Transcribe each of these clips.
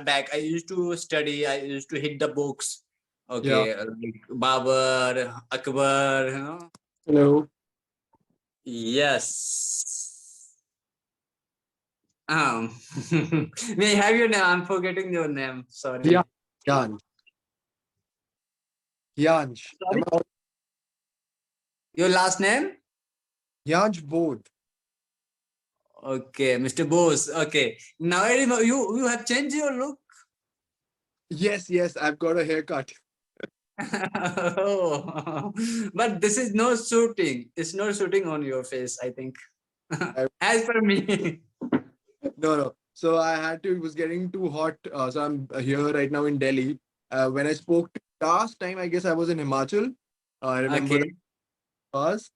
back, I used to study. I used to hit the books. Yeah. Okay, like Babar, Akbar. Hello. Yes. Um, may I have your name? I'm forgetting your name. Yeah. Sorry. Yan. Yansh. Sorry. Your last name? Yansh both. Okay, Mr. Bose. Okay. Now I remember you have changed your look. Yes, I've got a haircut. Oh, but this is no shooting. It's not shooting on your face, I think. I, As per me. no. So I had to, it was getting too hot. So I'm here right now in Delhi. When I spoke to last time, I guess I was in Himachal. I remember that Okay. was.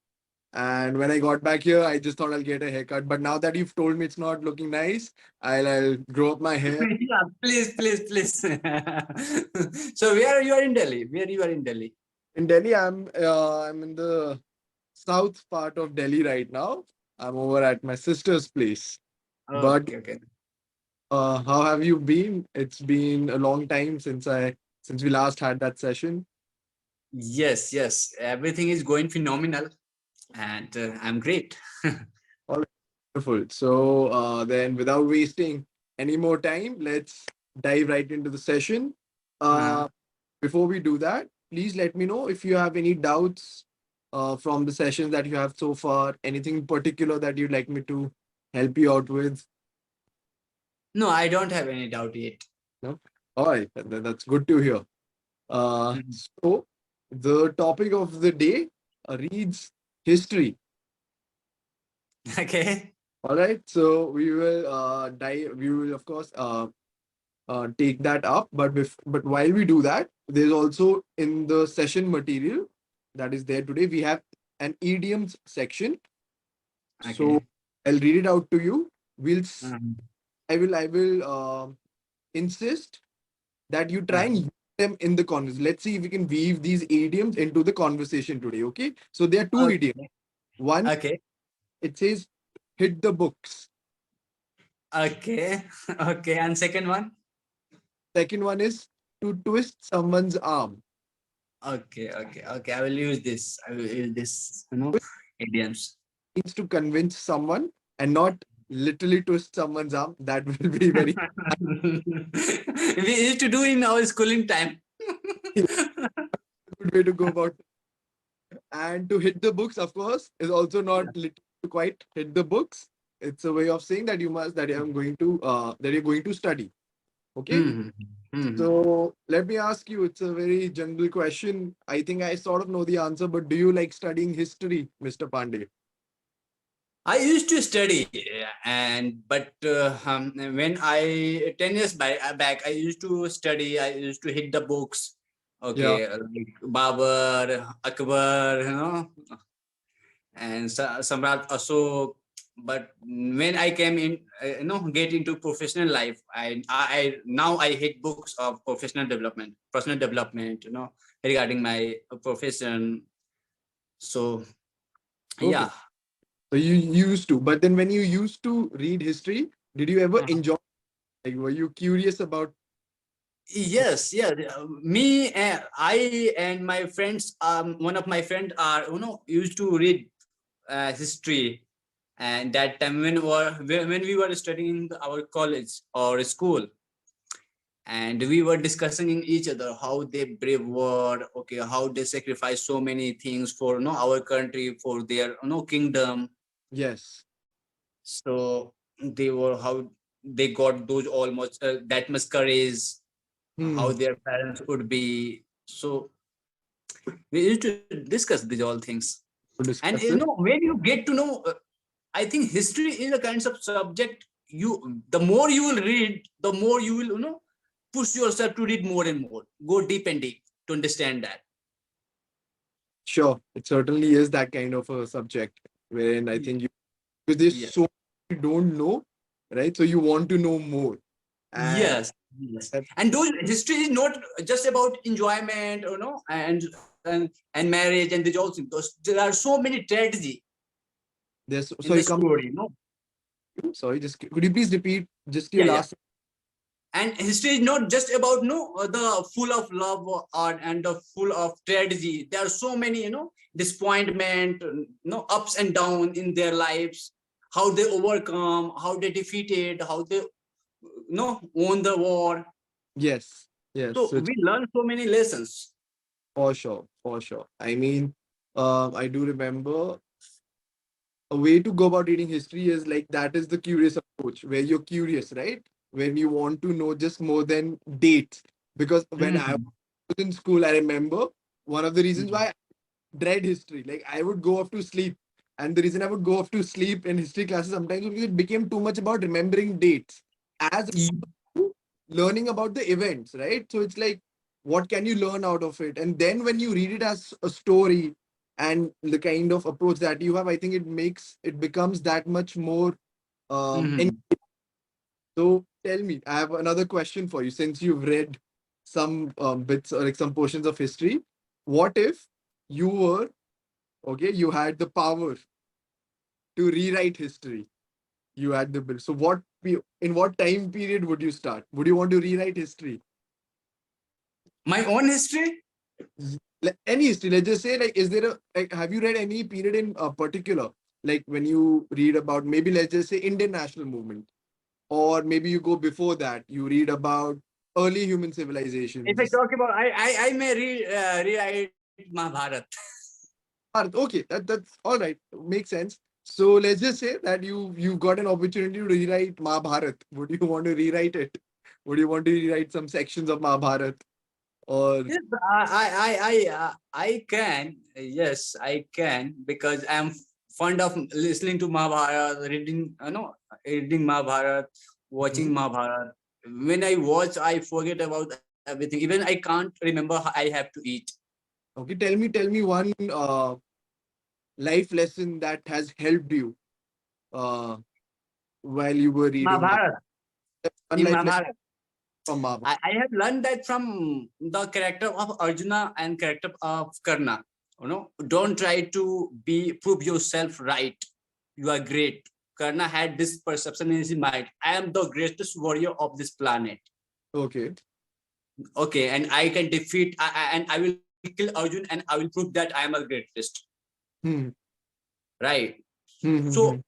And when I got back here, I just thought I'll get a haircut. But now that you've told me it's not looking nice, I'll grow up my hair. Yeah, please. So where you are in Delhi? Where you are in Delhi? In Delhi, I'm in the south part of Delhi right now. I'm over at my sister's place. But Okay. how have you been? It's been a long time since we last had that session. Yes. Everything is going phenomenal, and I'm great. All wonderful. So then, without wasting any more time, let's dive right into the session. Uh, Uh, Before we do that, please let me know if you have any doubts from the sessions that you have so far. Anything in particular that you'd like me to help you out with? no, I don't have any doubt yet. No. All right, that's good to hear. Mhm. So the topic of the day reads history. Okay. All right, so we will dive. We will of course take that up, but while we do that, there's also in the session material that is there today. We have an idioms section. So Okay. I'll read it out to you. Mhm. I will insist that you try and use them in the conversation. Let's see if we can weave these idioms into the conversation today. Okay. So there are two idioms. Okay. One, Okay. it says hit the books. Okay. Okay. And second one? Second one is to twist someone's arm. Okay. I will use this. I will use this, Twist idioms. means to convince someone and not literally twist someone's arm. That will be very We used to do in our schooling time. good way to go about it. And to hit the books, of course, is also not literally to quite hit the books. It's a way of saying that you're going to study. Okay. Mhm. Mhm. So let me ask you, it's a very general question. I think I sort of know the answer, but do you like studying history, Mr. Pandey? I used to study, and but when I 10 years back, I used to study. I used to hit the books. Yeah, Okay, like Babar, Akbar, and Samrat Ashok. But when I came in, get into professional life, I now I hit books of professional development, personal development, regarding my profession. So okay. yeah. So you used to, but then when you used to read history, did you ever enjoy? Like, were you curious about? Yes, yeah. Me, I and my friends. One of my friends are used to read history, and that time when we were studying in our college or school, and we were discussing in each other how they brave were, okay, how they sacrifice so many things for our country, for their kingdom. Yes. So they were how they got those almost that much courage, how Hmm. their parents would be. So we used to discuss these all things. To And discuss it. when you get to know, I think history is a kind of subject. The more you will read, the more you will push yourself to read more and more, go deep and deep to understand that. Sure, it certainly is that kind of a subject wherein I think you, because there's Yeah. so much you don't know, right? So you want to know more. And Yes. that, And those history is not just about enjoyment, and marriage and these all things. There are so many tragedy there's in the sorry, come story. sorry, just could you please repeat just your Yeah. last? And history is not just about the full of love and the full of tragedy. There are so many disappointment, ups and downs in their lives, how they overcome, how they defeated, how they won the war. Yes, yes. So So it's we learn so many lessons. for sure, for sure. I mean, I do remember a way to go about reading history is like that is the curious approach where you're curious, right? When you want to know just more than dates. Because when I Mhm. was in school, I remember one of the reasons Mhm. why I dread history. Like I would go off to sleep. And the reason I would go off to sleep in history classes sometimes was because it became too much about remembering dates as to learning about the events, right? So it's like, what can you learn out of it? And then when you read it as a story and the kind of approach that you have, I think it becomes that much more. Mhm. So tell me, I have another question for you. Since you've read some bits or like some portions of history, what if you were okay? You had the power to rewrite history. You had the bill. So in what time period would you start? Would you want to rewrite history? My own history. Like any history, let's just say, like, is there a like, have you read any period in particular? Like when you read about maybe let's just say Indian national movement, or maybe you go before that, you read about early human If I civilizations. talk about, I may rewrite Mahabharat. Okay, that's all right. Makes sense. So let's just say that you got an opportunity to rewrite Mahabharat. Would you want to rewrite it? Would you want to rewrite some sections of Mahabharat? Or Yes, I can. Yes, I can, because I'm fond of listening to Mahabharata, reading, reading Mahabharata, Mhm. watching Mahabharata. When I watch, I forget about everything. Even I can't remember I have to eat. Okay, tell me one life lesson that has helped you uh, while you were reading Mahabharata. one In life lesson Mahabharata, from Mahabharata. I have learned that from the character of Arjuna and character of Karna. Don't try to prove yourself right. You are great. Karna had this perception in his mind. I am the greatest warrior of this planet. Okay. Okay, and I can defeat and I will kill Arjun and I will prove that I am a greatest. Hmm. Right. Hmm, hmm, So hmm.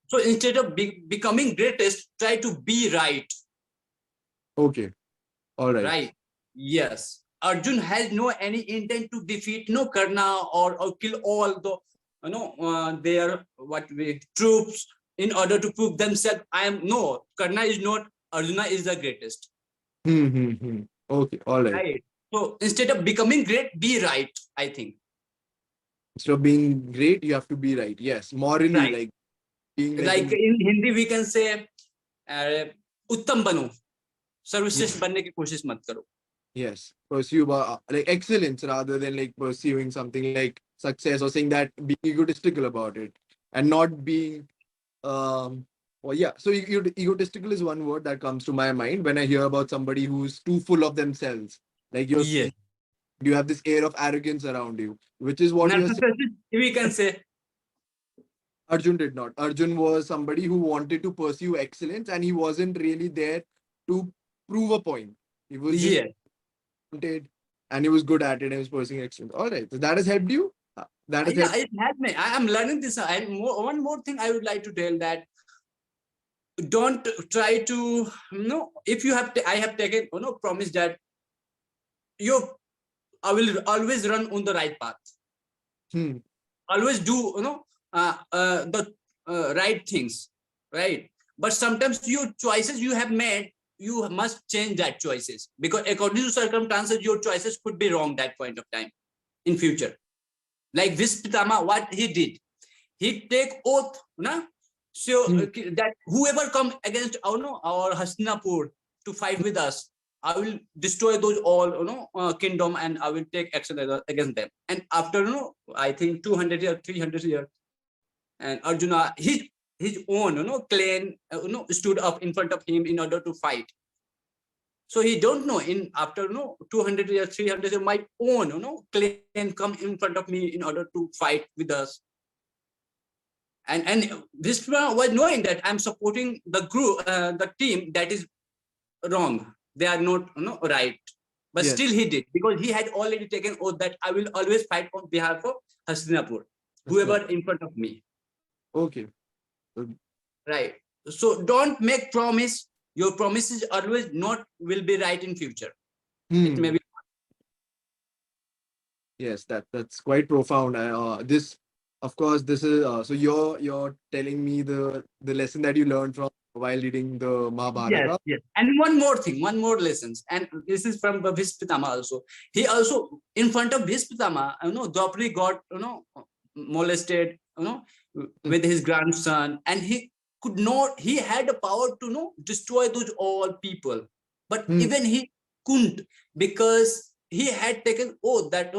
so instead of becoming greatest, try to be right. Okay. All right. Right. Yes. Arjun has no any intent to defeat no Karna or kill all the their troops in order to prove themselves. I am no Karna is not, Arjuna is the greatest. Hmm, hmm, hmm. Okay. All right. Right. So instead of becoming great, be right. I think. Instead of being great, you have to be right. Yes. Morally, Right. like being like Like in in Hindi we can say उत्तम बनो, yes. सर्वश्रेष्ठ बनने की कोशिश मत करो. Yes, pursue like excellence rather than like pursuing something like success or saying that being egotistical about it and not being well yeah. So egotistical is one word that comes to my mind when I hear about somebody who's too full of themselves. Like Yes. you have this air of arrogance around you, which is what you're saying. Narcissist, we can say. Arjun did not. Arjun was somebody who wanted to pursue excellence and he wasn't really there to prove a point. He was just Yes. wanted and he was good at it and he was pursuing excellence. All right. So that has helped you? That has Yeah, helped. it has me. I am learning this. And one more thing I would like to tell that don't try to if you have I have taken promise that you I will always run on the right path. Hmm. Always do the right things, right? But sometimes your choices you have made, you must change that choices because according to circumstances your choices could be wrong that point of time in future. Like this Pitama, what he did, he take oath, na? So Hmm. that whoever come against our Hastinapur to fight with us, I will destroy those all kingdom and I will take action against them. And after I think 200 years, 300 years, and Arjuna his own clan stood up in front of him in order to fight. So he don't know in after 200 years, 300 years, my own clan come in front of me in order to fight with us. And this was knowing that I'm supporting the group, the team that is wrong. they are not right. But Yes. still he did, because he had already taken oath that I will always fight on behalf of Hastinapur, whoever in front of me. Okay. Right. So don't make promise. Your promises always not will be right in future. It may be. Yes, that's quite profound. This, of course, this is so you're telling me the lesson that you learned from while reading the Yes, Mahabharata. yes. And one more thing, one more lessons. And this is from Bhispitama also. He also, in front of Bhispitama, Dwapari got, molested, with his grandson. And he could not, he had the power to, destroy those all people. But Hmm. even he couldn't, because he had taken oath that,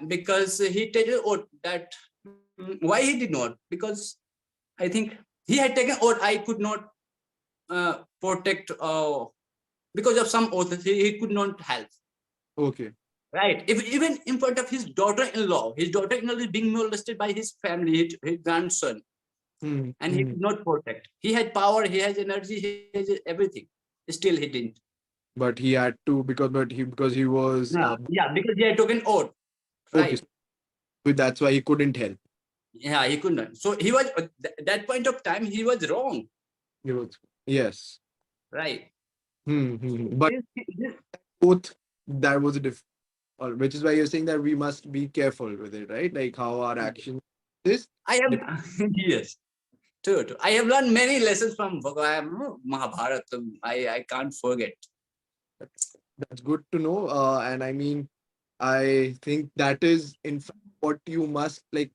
because he taken oath that, why he did not? Because I think he had taken oath, I could not protect, because of some oath he could not help. Okay. Right. If even in front of his daughter-in-law is being molested by his family, his grandson, and he Hmm. could not protect. He had power, he has energy, he has everything. Still, he didn't. But he had to because he was Yeah, yeah, because he had taken oath. okay. Right. So that's why he couldn't help. Yeah, he couldn't. So he was that point of time he was wrong. He was yes. Right. But This, both that was a which is why you're saying that we must be careful with it, right? Like how our action is. I am yes. True, true. I have learned many lessons from Mahabharata. I can't forget. That's good to know. And I mean, I think that is in fact what you must like.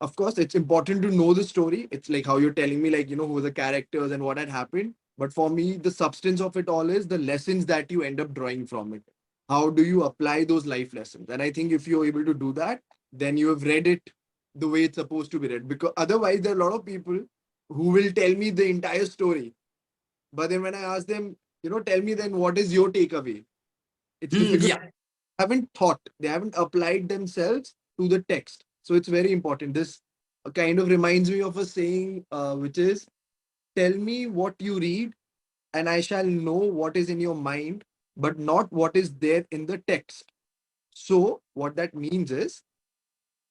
Of course, it's important to know the story. It's like how you're telling me, like, who the characters and what had happened. But for me, the substance of it all is the lessons that you end up drawing from it. How do you apply those life lessons? And I think if you're able to do that, then you have read it the way it's supposed to be read. Because otherwise, there are a lot of people who will tell me the entire story. But then when I ask them, tell me then what is your takeaway? It's difficult. Yeah. Haven't thought, they haven't applied themselves to the text. So it's very important. This kind of reminds me of a saying, which is, tell me what you read, and I shall know what is in your mind, but not what is there in the text. So, what that means is,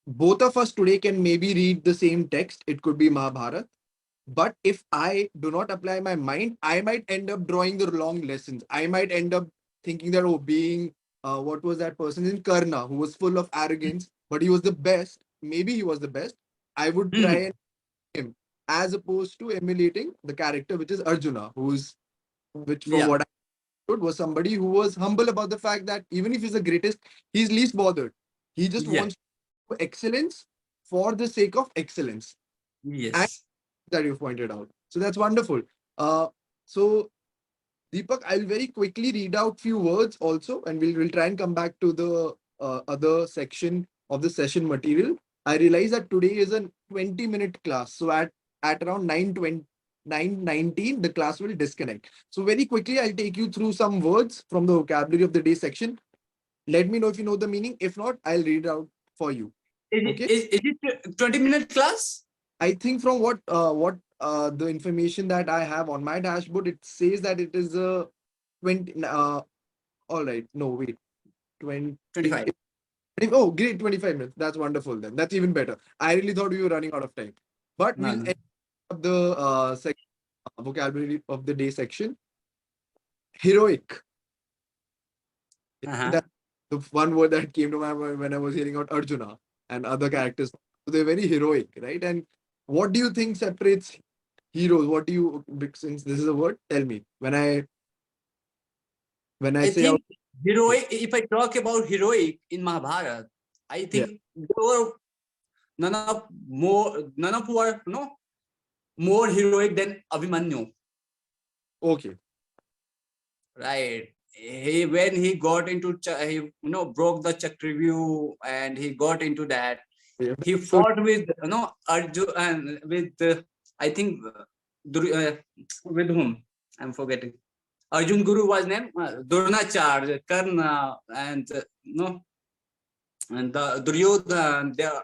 both of us today can maybe read the same text. It could be Mahabharata. But if I do not apply my mind, I might end up drawing the wrong lessons. I might end up thinking that, oh, being what was that person in Karna who was full of arrogance, but he was the best. Maybe he was the best. I would try Mhm. and him as opposed to emulating the character which is Arjuna, which from Yeah. what I understood was somebody who was humble about the fact that even if he's the greatest, he's least bothered. He just Yeah. wants excellence for the sake of excellence. And Yes. that you've pointed out. So that's wonderful. So Deepak, I'll very quickly read out few words also, and we'll try and come back to the other section of the session material. I realize that today is a 20-minute class, so at around 9:20, 9:19, the class will disconnect. So very quickly, I'll take you through some words from the vocabulary of the day section. Let me know if you know the meaning. If not, I'll read it out for you. Okay. Is it 20-minute class? I think from what the information that I have on my dashboard, it says that it is a 20. All right, no wait, 20. 25. Oh, great, 25 minutes. That's wonderful. Then that's even better. I really thought we were running out of time, but No, we'll no. end up the vocabulary of the day section. Heroic. Uh-huh. That's the one word that came to my mind when I was hearing out Arjuna and other characters. So they're very heroic, right? And what do you think separates heroes? What do you, since this is a word, tell me. When I I say out, think heroic, if I talk about heroic in Mahabharata, I yeah, think there were none of who are more heroic than Abhimanyu. okay. Right. He when he got into he broke the Chakravyuh, and he got into that. Yeah. He So, fought with Arjun and with I think with whom I'm forgetting. Arjun Guru was named Dronacharya, Karna, and and the Duryodhan there,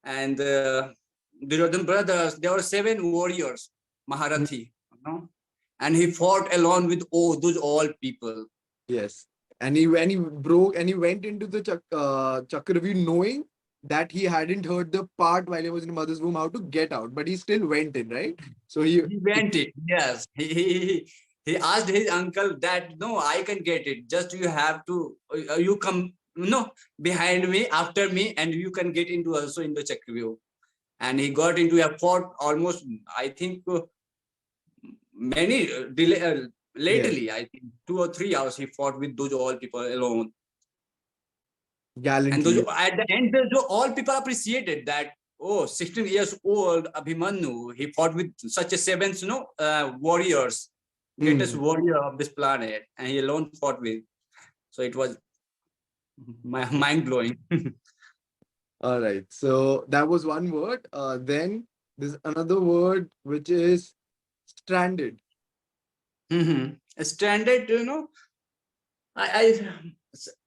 and Duryodhan brothers. There were 7 warriors, mm, Maharathi. You know? and he fought alone with those all people. Yes. And he when he broke and he went into the Chakravyuh knowing that he hadn't heard the part while he was in mother's womb how to get out, but he still went in, right? So He went it. Yes, he asked his uncle that no, I can get it. Just you have to you come no behind me after me, and you can get into also in the Chakravyuh. And he got into a fort almost. I think many yes, lately. I think 2 or 3 hours he fought with those all people alone. And those gallantly. at the end, those all people appreciated that. Oh, 16 years old Abhimanyu, he fought with such a seventh, warriors, greatest Hmm. warrior of this planet, and he alone fought with. So it was mind blowing. All right. So that was one word. Then there's another word which is stranded. Standard, I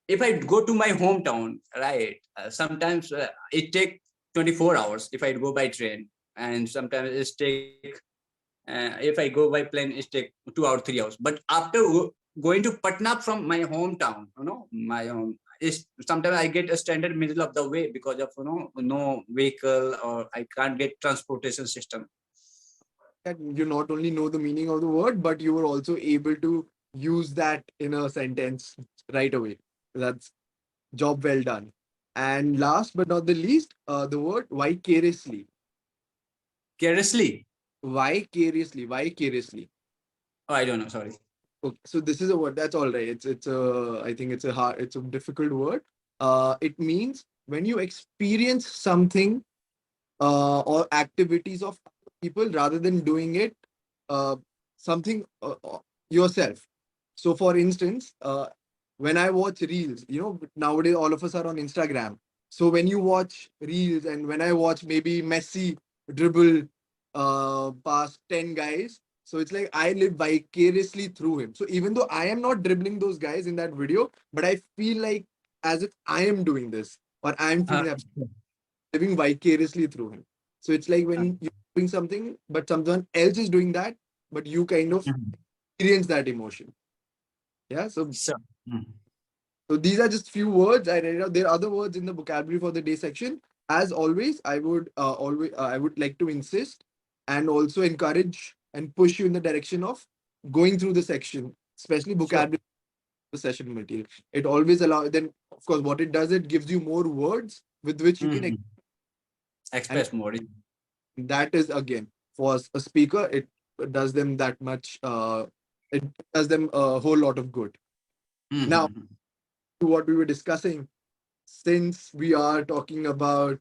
if I go to my hometown, right? Sometimes it take 24 hours if I go by train, and sometimes it take if I go by plane, it take 2 or 3 hours. But after going to Patna from my hometown, my home is sometimes I get a standard middle of the way because of no vehicle, or I can't get transportation system. That you not only know the meaning of the word, but you were also able to use that in a sentence right away. That's job well done. And last but not the least, the word vicariously. Carelessly, Vicariously. Vicariously. oh, I don't know. Sorry. Okay, so this is a word. That's all right. It's a I think it's a difficult word. It means when you experience something or activities of people rather than doing it uh, something yourself. So, for instance, when I watch reels, nowadays all of us are on Instagram. So when you watch reels and when I watch maybe Messi dribble past 10 guys, so it's like I live vicariously through him. So even though I am not dribbling those guys in that video, but I feel like as if I am doing this or I'm Uh, feeling that living vicariously through him. So it's like when you're doing something, but someone else is doing that, but you kind of mhm. experience that emotion. Yeah. So So, mhm. so these are just few words I read out. There are other words in the vocabulary for the day section. As always, I would like to insist and also encourage and push you in the direction of going through the section, especially Sure. vocabulary the session material. It always allows. Then, of course, what it does, it gives you more words with which you can, Mhm. and Express more. that is again for a speaker. It does them that much. It does them a whole lot of good. Now, Mhm. to what we were discussing, since we are talking about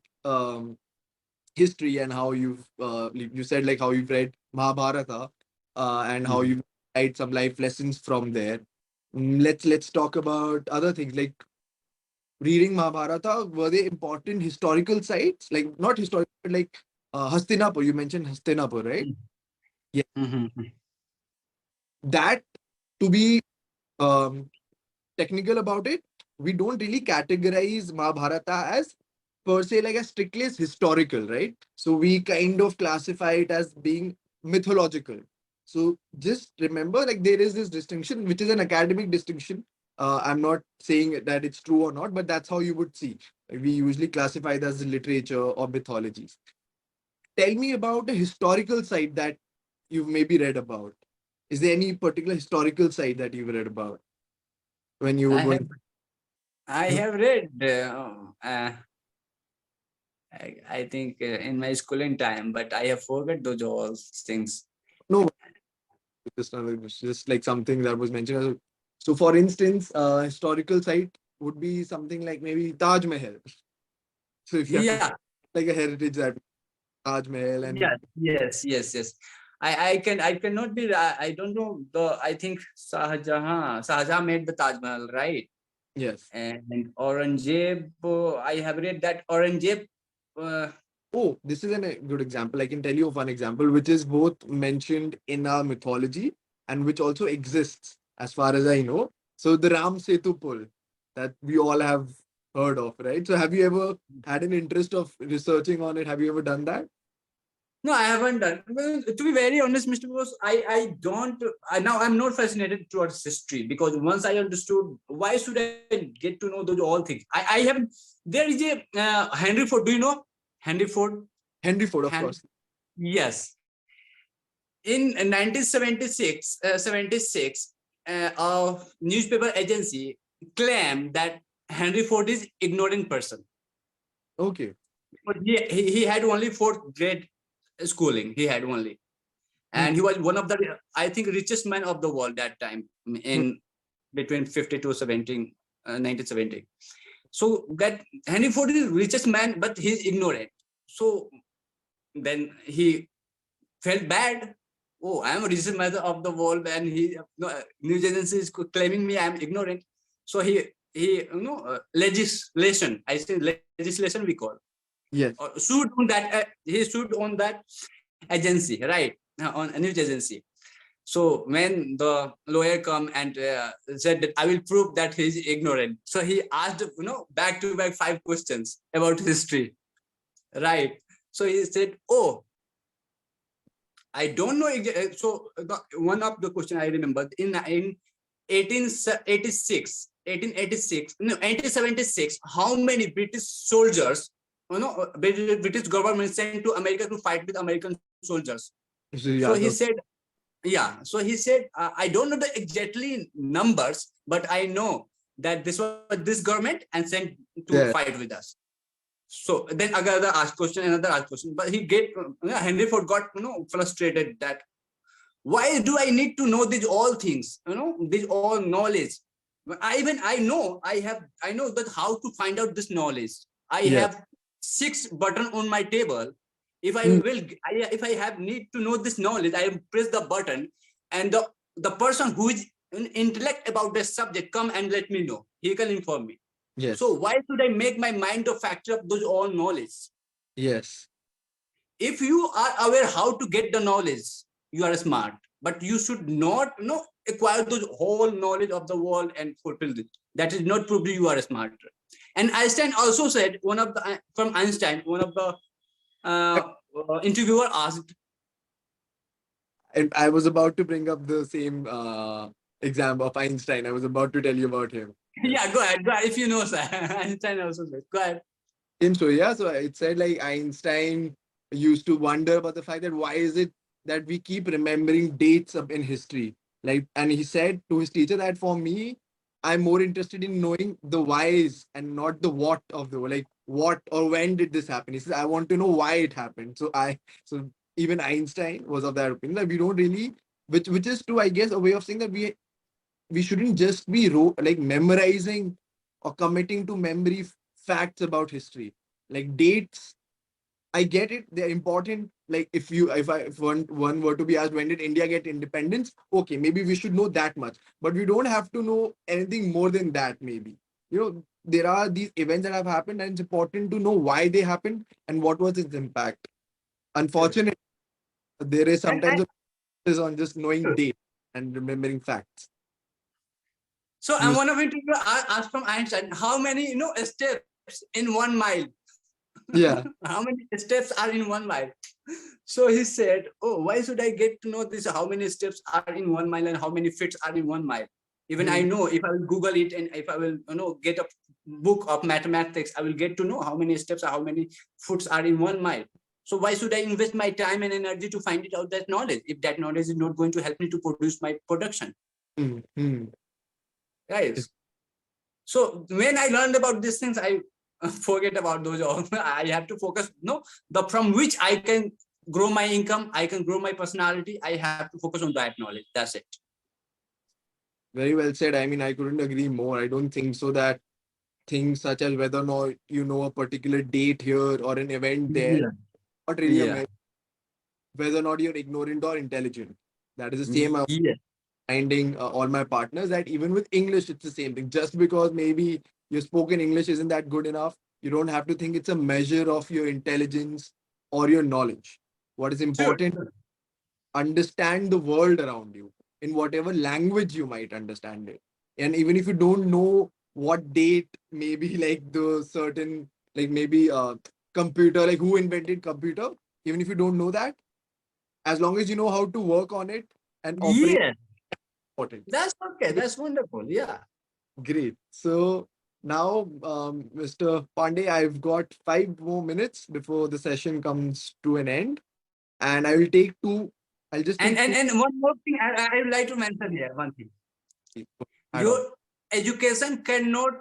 history and how you said like how you've read Mahabharata and how Mhm. you've tried some life lessons from there. Let's talk about other things like reading Mahabharata. Were they important historical sites? Like not historical, but like Hastinapur. You mentioned Hastinapur, right? Yeah, Mhm. that to be um, technical about it, we don't really categorize Mahabharata as per se like as strictly as historical, right? So we kind of classify it as being mythological. So just remember, like there is this distinction, which is an academic distinction. I'm not saying that it's true or not, but that's how you would see. We usually classify it as literature or mythologies. Tell me about a historical site that you've maybe read about. Is there any particular historical site that you've read about when you were I have going? I have read. I think in my schooling time, but I have forgot those all things. No, just like something that was mentioned. So, for instance, historical site would be something like maybe Taj Mahal. So, if you have to Yeah. like a heritage that Taj Mahal and Yes. I cannot be. I don't know. I think Shahjahan made the Taj Mahal, right? yes. And Aurangzeb. I have read that Aurangzeb. Uh, Oh, this is a good example. I can tell you of one example which is both mentioned in our mythology and which also exists as far as I know. So, the Ram Setu Pul that we all have heard of, right? So, have you ever had an interest of researching on it? Have you ever done that? No, I haven't done. Well, to be very honest, Mr. Bose, I don't. Now I'm not fascinated towards history, because once I understood, why should I get to know those all things? I haven't. There is a Henry Ford. Do you know Henry Ford? Henry Ford, of Han, course. yes. In 1976, 76, a newspaper agency claimed that Henry Ford is ignorant person. Okay. But he had only fourth grade schooling. He had only, and Hmm. he was one of the, I think, richest man of the world that time, Hmm. in between 50 to 17, 1970. So that Henry Ford is richest man, but he's ignorant. So then he felt bad. Oh, I am a richest man of the world, and he, no, news agency is claiming me I am ignorant. So he legislation. I say legislation we call, Yes. sued on that. He sued on that agency, right? On a news agency. So when the lawyer come and said that I will prove that he is ignorant, so he asked, back to back 5 questions about history, right? So he said, "Oh, I don't know." So one of the question I remember, in 1886, 1886, no, 1876, how many British soldiers, British government sent to America to fight with American soldiers? So So yeah, he said, yeah. So he said, I don't know the exactly numbers, but I know that this was this government and sent to yeah. fight with us. So then another asked question, another asked question, but he get, Henry Ford got, frustrated that why do I need to know these all things, these all knowledge? I know that how to find out this knowledge. I Yeah. have 6 button on my table. If I Hmm. will, if I have need to know this knowledge, I press the button, and the person who is in intellect about the subject come and let me know. He can inform me. So Yes. why should I make my mind a factor of those all knowledge? Yes. If you are aware how to get the knowledge, you are smart, but you should not, acquire those whole knowledge of the world and fulfill it. That is not proved you are smarter. And Einstein also said, one of the, from Einstein, one of the interviewer asked. And I was about to bring up the same example of Einstein. I was about to tell you about him. Yes. Yeah, go ahead, if you know, sir. Einstein also said, go ahead. Same story. Yeah. So it said like Einstein used to wonder about the fact that why is it that we keep remembering dates up in history? Like, and he said to his teacher that for me, I'm more interested in knowing the whys and not the what of the like what or when did this happen. He says I want to know why it happened. So even Einstein was of that opinion that we don't really, which is true, I guess, a way of saying that we shouldn't just be like memorizing or committing to memory facts about history, like dates. I get it, they're important. Like if one were to be asked when did India get independence, okay, maybe we should know that much, but we don't have to know anything more than that. Maybe, there are these events that have happened and it's important to know why they happened and what was its impact. Sure. Unfortunately, there is sometimes And a focus on just knowing dates and remembering facts. so You I'm one of interviewer asked from Einstein, how many, steps in 1 mile? Yeah. How many steps are in 1 mile? So he said, "Oh, why should I get to know this? How many steps are in 1 mile and how many feet are in 1 mile? Even I Hmm. know if I will Google it and if I will, get a book of mathematics, I will get to know how many steps or how many foot are in 1 mile. So why should I invest my time and energy to find it out that knowledge if that knowledge is not going to help me to produce my production, Hmm. Hmm. guys?" So when I learned about these things, I forget about those all. I have to focus, the from which I can grow my income, I can grow my personality. I have to focus on that knowledge. That's it. Very well said. I mean, I couldn't agree more. I don't think so that things such as whether or not you know a particular date here or an event there, Yeah. not really a Yeah. measure whether or not you're ignorant or intelligent. That is the same I'm Yeah. finding all my partners that even with English, it's the same thing. Just because maybe your spoken English isn't that good enough, you don't have to think it's a measure of your intelligence or your knowledge. What is Sure. important, understand the world around you in whatever language you might understand it. And even if you don't know what date, maybe like the certain, like maybe computer, like who invented computer, even if you don't know that, as long as you know how to work on it and operate. Yeah, Important. that's okay. That's wonderful. Yeah. Great. So now, Mr. Pandey, I've got 5 more minutes before the session comes to an end, and I will take two. I'll just And take and two. and one more thing I would like to mention here. One thing. Add on. Your education cannot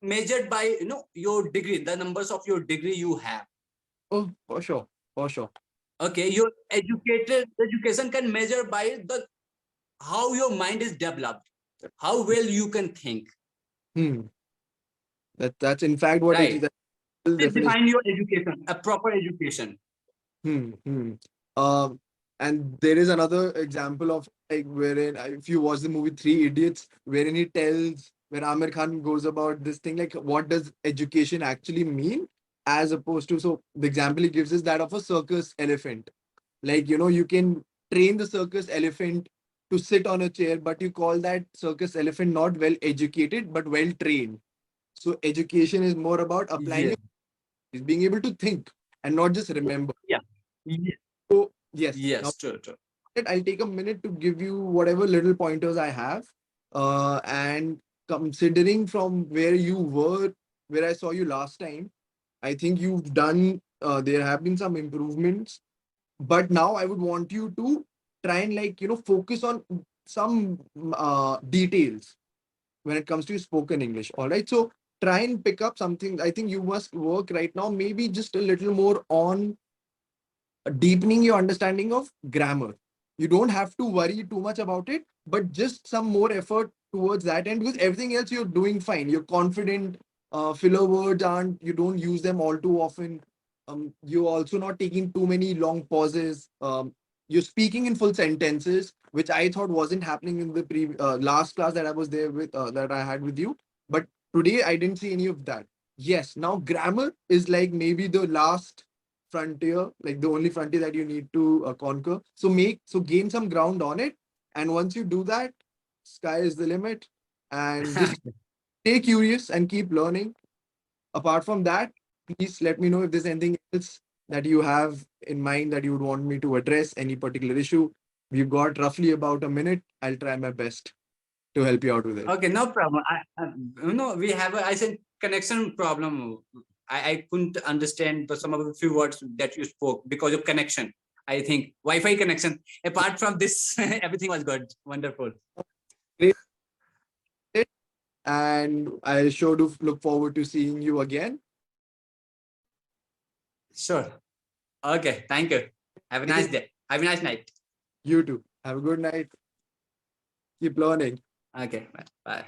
measured by your degree, the numbers of your degree you have. Oh, for sure, for sure. Okay, your educated education can measure by the how your mind is developed, how well you can think. Hmm. That's in fact what Right. the full This definition. define your education, a proper education. Hmm. Hmm. Um, and there is another example of like wherein if you watch the movie Three Idiots, wherein he tells where Amir Khan goes about this thing like what does education actually mean, as opposed to so the example he gives is that of a circus elephant. Like you can train the circus elephant to sit on a chair, but you call that circus elephant not well educated but well trained. So education is more about applying Yes. it, is being able to think and not just remember. Yeah. Ye- So yes, now Yes, true, true. I'll take a minute to give you whatever little pointers I have. And considering from where you were, where I saw you last time, I think you've done. There have been some improvements, but now I would want you to try and focus on some details when it comes to spoken English. All right, so try and pick up something. I think you must work right now, maybe just a little more on deepening your understanding of grammar. You don't have to worry too much about it, but just some more effort towards that end because everything else you're doing fine. You're confident. Filler words aren't, you don't use them all too often. You're also not taking too many long pauses. You're speaking in full sentences, which I thought wasn't happening in the last class that I was there with, that I had with you. But today I didn't see any of that. Yes, now grammar is like maybe the last frontier, like the only frontier that you need to conquer. So gain some ground on it, and once you do that, sky is the limit. And just stay curious and keep learning. Apart from that, please let me know if there's anything else that you have in mind that you would want me to address, any particular issue. We've got roughly about a minute. I'll try my best to help you out with it. Okay, no problem. We have I said connection problem. I couldn't understand some of the few words that you spoke because of connection. I think Wi-Fi connection. Apart from this, everything was good. Wonderful. Great. And I sure do look forward to seeing you again. Sure. Okay. Thank you. Have a Thank nice you. day. Have a nice night. You too. Have a good night. Keep learning. Okay. Bye. Bye.